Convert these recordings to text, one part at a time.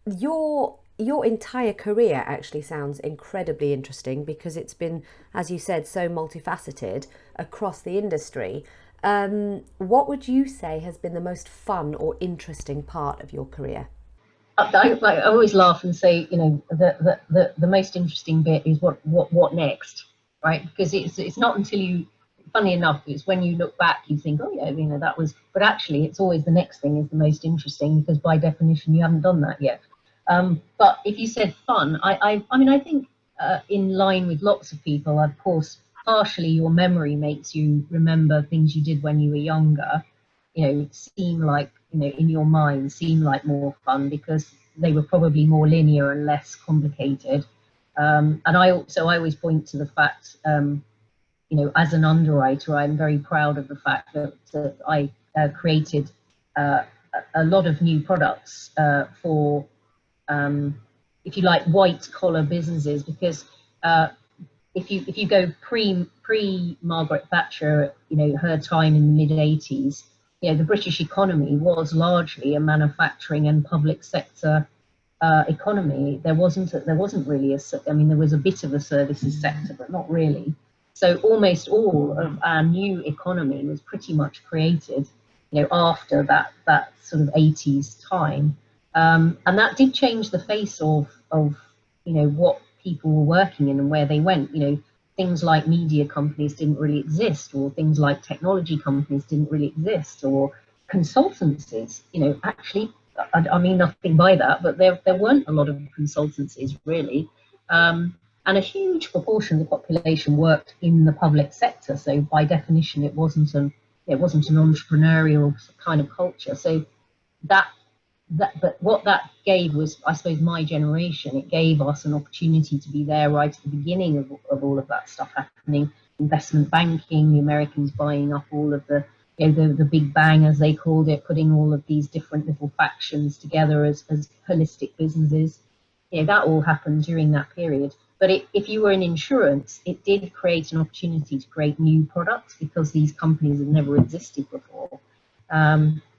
Your entire career actually sounds incredibly interesting because it's been, as you said, so multifaceted across the industry. What would you say has been the most fun or interesting part of your career? I always laugh and say, the most interesting bit is what next, right? Because it's not until you, funny enough, it's when you look back you think, oh yeah, that was, but actually it's always the next thing is the most interesting because by definition you haven't done that yet. But if you said fun, I think in line with lots of people, of course, partially your memory makes you remember things you did when you were younger, seem like, in your mind, seem like more fun because they were probably more linear and less complicated. And I always point to the fact, as an underwriter, I'm very proud of the fact that I created uh, a lot of new products for, if you like, white collar businesses because if you go pre Margaret Thatcher, her time in the mid 80s, the British economy was largely a manufacturing and public sector economy. There wasn't really there was a bit of a services sector, but not really. So almost all of our new economy was pretty much created, after that sort of 80s time, and that did change the face of what people were working in and where they went. Things like media companies didn't really exist, or things like technology companies didn't really exist, or consultancies. Actually, I mean nothing by that, but there weren't a lot of consultancies really. And a huge proportion of the population worked in the public sector. So by definition, it wasn't an entrepreneurial kind of culture. So that but what that gave was, I suppose, my generation. It gave us an opportunity to be there right at the beginning of all of that stuff happening. Investment banking, the Americans buying up all of the Big Bang, as they called it, putting all of these different little factions together as holistic businesses. That all happened during that period. But if you were in insurance, it did create an opportunity to create new products because these companies had never existed before.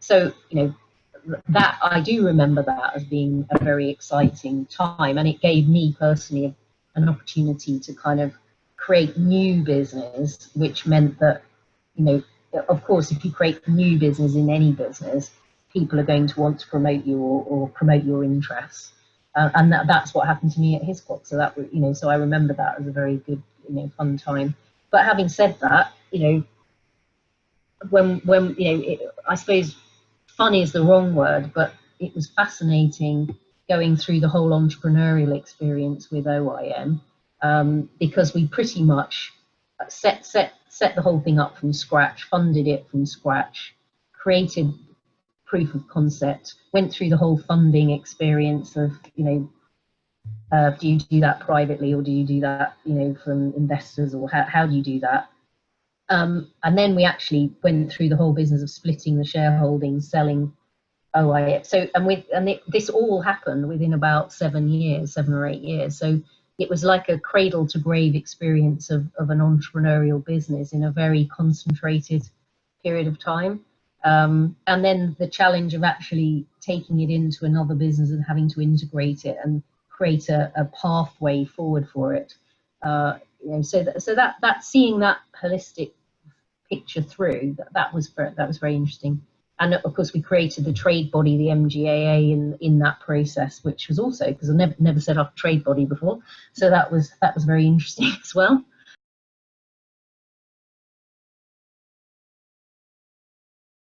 So, that I do remember that as being a very exciting time, and it gave me personally an opportunity to kind of create new business, which meant that, of course, if you create new business in any business, people are going to want to promote you or promote your interests. And that's what happened to me at Hiscox. So so I remember that as a very good, fun time. But having said that, when I suppose fun is the wrong word, but it was fascinating going through the whole entrepreneurial experience with OIM, because we pretty much set the whole thing up from scratch, funded it from scratch, created proof of concept, went through the whole funding experience of, do you do that privately or do you do that, from investors, or how do you do that? And then we actually went through the whole business of splitting the shareholding, selling OIF. This all happened within about 7 or 8 years. So it was like a cradle to grave experience of an entrepreneurial business in a very concentrated period of time. And then the challenge of actually taking it into another business and having to integrate it and create a pathway forward for it. So that seeing that holistic picture through, that was very interesting. And of course, we created the trade body, the MGAA, in that process, which was also, because I never set up a trade body before, so that was very interesting as well.